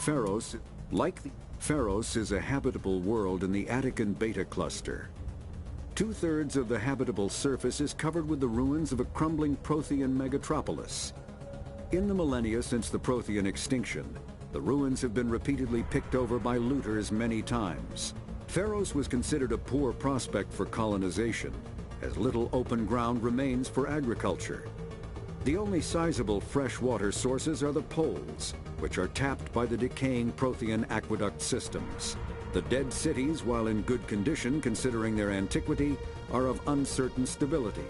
Pharos, Pharos is a habitable world in the Attican Beta Cluster. Two-thirds of the habitable surface is covered with the ruins of a crumbling Prothean megatropolis. In the millennia since the Prothean extinction, the ruins have been repeatedly picked over by looters many times. Pharos was considered a poor prospect for colonization, as little open ground remains for agriculture. The only sizable freshwater sources are the poles, which are tapped by the decaying Prothean aqueduct systems. The dead cities, while in good condition considering their antiquity, are of uncertain stability.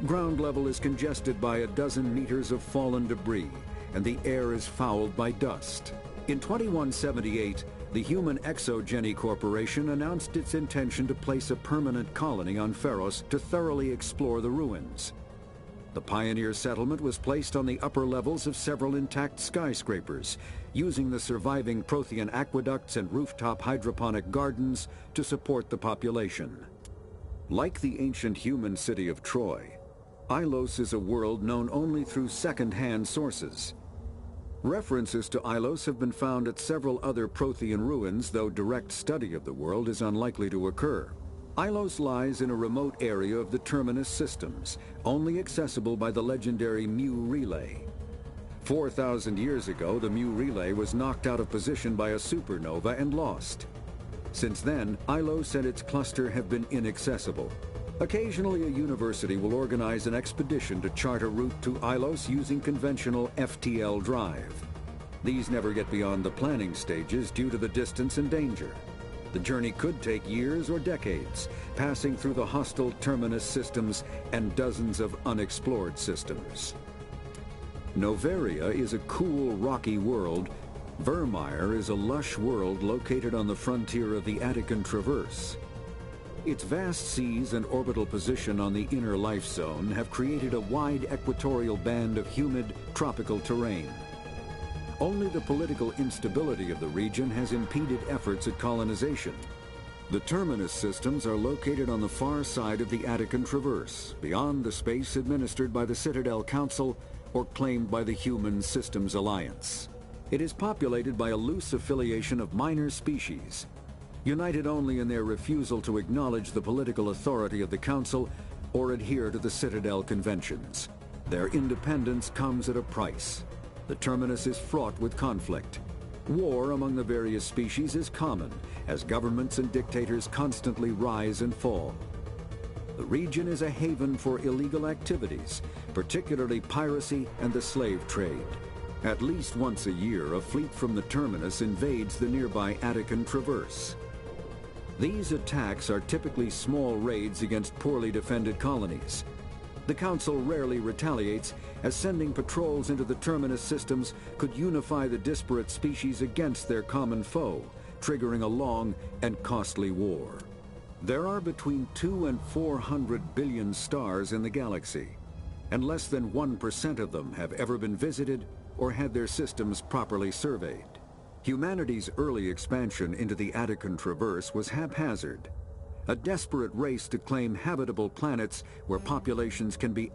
Ground level is congested by a dozen meters of fallen debris, and the air is fouled by dust. In 2178, the Human Exogeny Corporation announced its intention to place a permanent colony on Pharos to thoroughly explore the ruins. The pioneer settlement was placed on the upper levels of several intact skyscrapers, using the surviving Prothean aqueducts and rooftop hydroponic gardens to support the population. Like the ancient human city of Troy, Ilos is a world known only through second-hand sources. References to Ilos have been found at several other Prothean ruins, though direct study of the world is unlikely to occur. Ilos lies in a remote area of the Terminus systems, only accessible by the legendary Mu Relay. 4,000 years ago, the Mu Relay was knocked out of position by a supernova and lost. Since then, Ilos and its cluster have been inaccessible. Occasionally, a university will organize an expedition to chart a route to Ilos using conventional FTL drive. These never get beyond the planning stages due to the distance and danger. The journey could take years or decades, passing through the hostile Terminus systems and dozens of unexplored systems. Noveria is a cool, rocky world. Virmire is a lush world located on the frontier of the Attican Traverse. Its vast seas and orbital position on the inner life zone have created a wide equatorial band of humid, tropical terrain. Only the political instability of the region has impeded efforts at colonization. The Terminus systems are located on the far side of the Attican Traverse, beyond the space administered by the Citadel Council or claimed by the Human Systems Alliance. It is populated by a loose affiliation of minor species, united only in their refusal to acknowledge the political authority of the Council or adhere to the Citadel Conventions. Their independence comes at a price. The Terminus is fraught with conflict. War among the various species is common, as governments and dictators constantly rise and fall. The region is a haven for illegal activities, particularly piracy and the slave trade. At least once a year, a fleet from the Terminus invades the nearby Attican Traverse. These attacks are typically small raids against poorly defended colonies. The Council rarely retaliates, as sending patrols into the Terminus systems could unify the disparate species against their common foe, triggering a long and costly war. There are between 2 and 400 billion stars in the galaxy, and less than 1% of them have ever been visited or had their systems properly surveyed. Humanity's early expansion into the Attican Traverse was haphazard, a desperate race to claim habitable planets where populations can be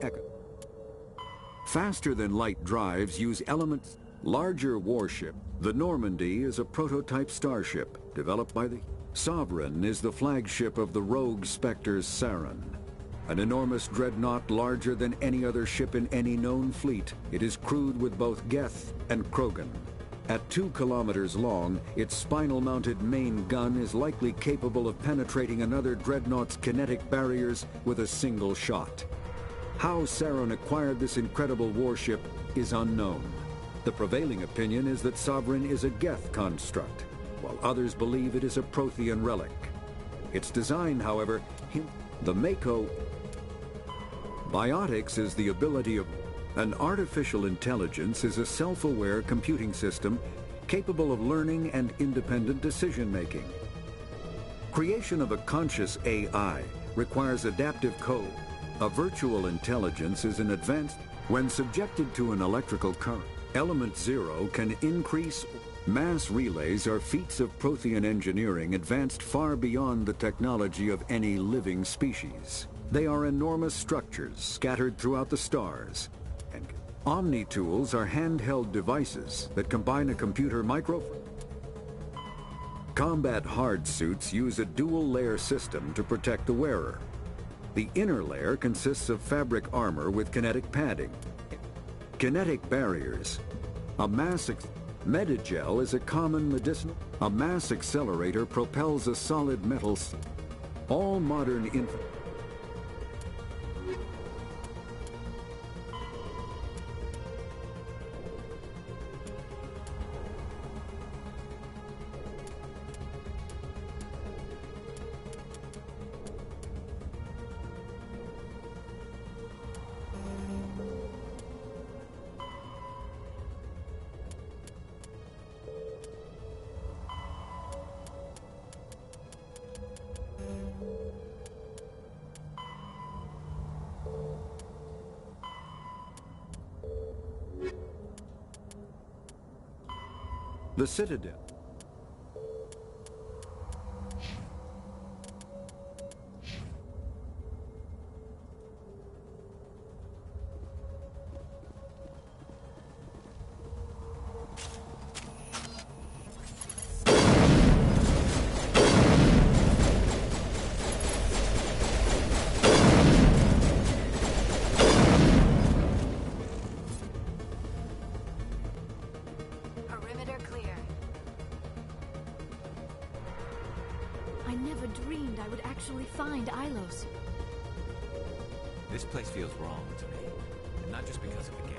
faster-than-light drives use elements. Larger warship, the Normandy is a prototype starship developed by the Sovereign is the flagship of the rogue Spectres Saren. An enormous dreadnought larger than any other ship in any known fleet, it is crewed with both Geth and Krogan. At 2 kilometers long, its spinal-mounted main gun is likely capable of penetrating another dreadnought's kinetic barriers with a single shot. How Saren acquired this incredible warship is unknown. The prevailing opinion is that Sovereign is a Geth construct, while others believe it is a Prothean relic. Its design, however, the Mako Biotics is the ability of an artificial intelligence is a self-aware computing system capable of learning and independent decision-making. Creation of a conscious AI requires adaptive code. A virtual intelligence is an advanced when subjected to an electrical current. Element Zero can increase. Mass relays are feats of Prothean engineering advanced far beyond the technology of any living species. They are enormous structures scattered throughout the stars and Omni-tools are handheld devices that combine a computer microphone. Combat hard suits use a dual-layer system to protect the wearer. The inner layer consists of fabric armor with kinetic padding. Kinetic barriers. Medigel is a common medicinal. A mass accelerator propels a solid metal. All modern The Citadel. Dreamed I would actually find Ilos. This place feels wrong to me, and not just because of the Geth.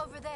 Over there.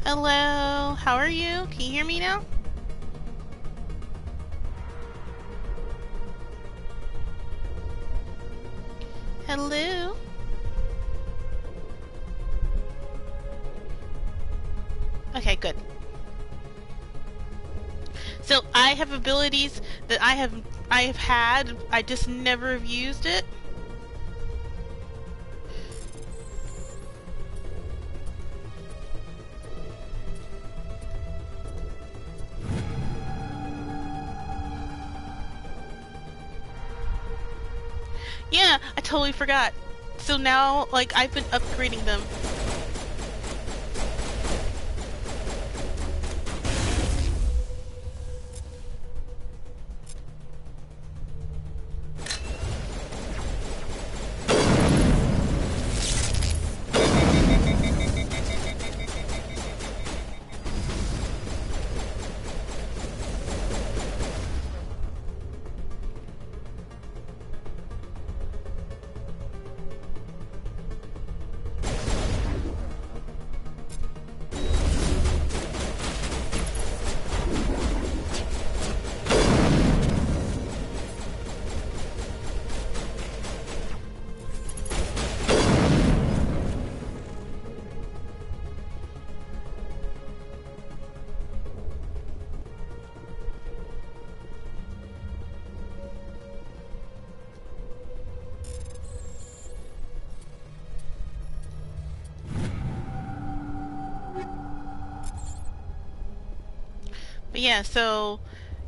Hello, how are you? Can you hear me now? Hello? Okay, good. So I have abilities that I have had, I just never have used it. Yeah, I totally forgot. So now, like, I've been upgrading them. But yeah, so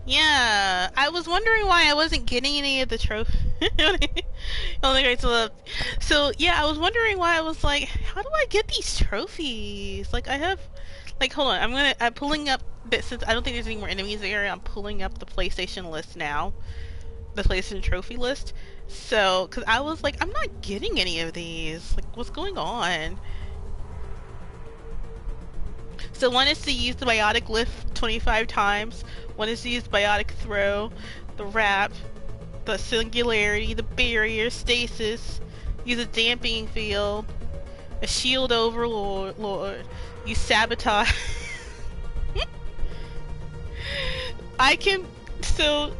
yeah, I was wondering why I wasn't getting any of the trophies. Only great to love. So yeah, I was wondering why I was like, how do I get these trophies? Like I have, like hold on, I'm pulling up. Since I don't think there's any more enemies there, I'm pulling up the PlayStation list now, the PlayStation trophy list. So, cause I was like, I'm not getting any of these. Like, what's going on? So one is to use the biotic lift 25 times. One is to use biotic throw, the wrap, the singularity, the barrier, stasis, use a damping field, a shield overlord, use sabotage. I can, so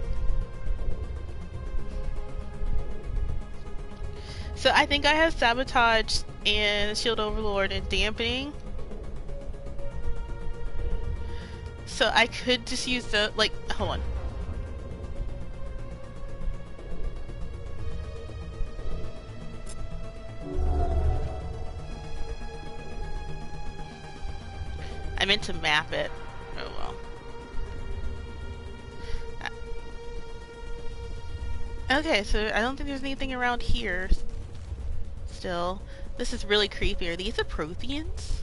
I think I have sabotage and shield overlord and dampening. So I could just use the, like, hold on. I meant to map it. Oh well. Okay, so I don't think there's anything around here. Still. This is really creepy. Are these the Protheans?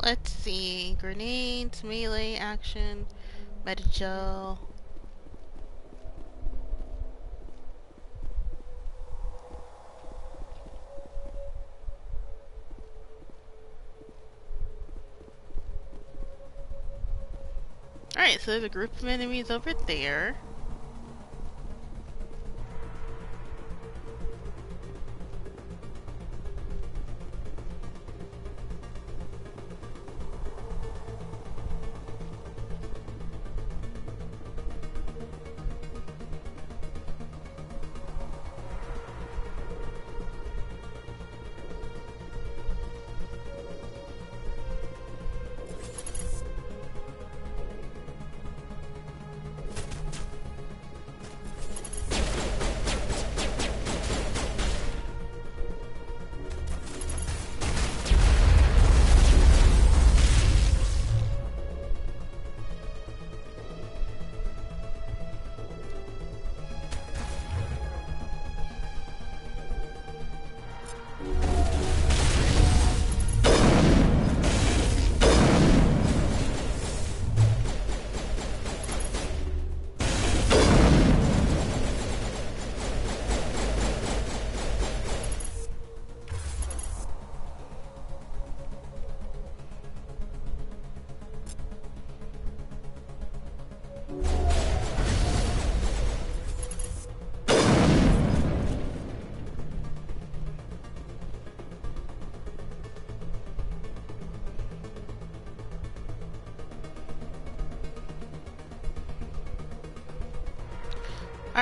Let's see. Grenades, melee, action, metagel. Alright, so there's a group of enemies over there.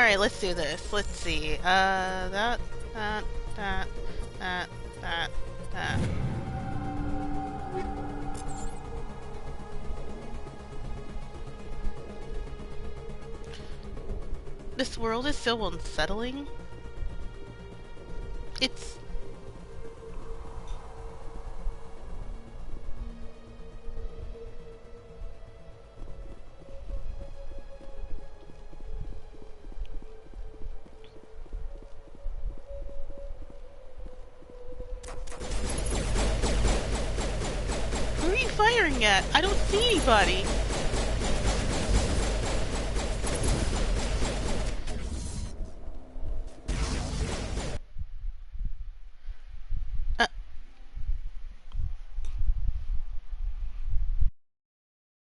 Alright, let's do this. Let's see. That. This world is so unsettling. It's... Who are you firing at? I don't see anybody.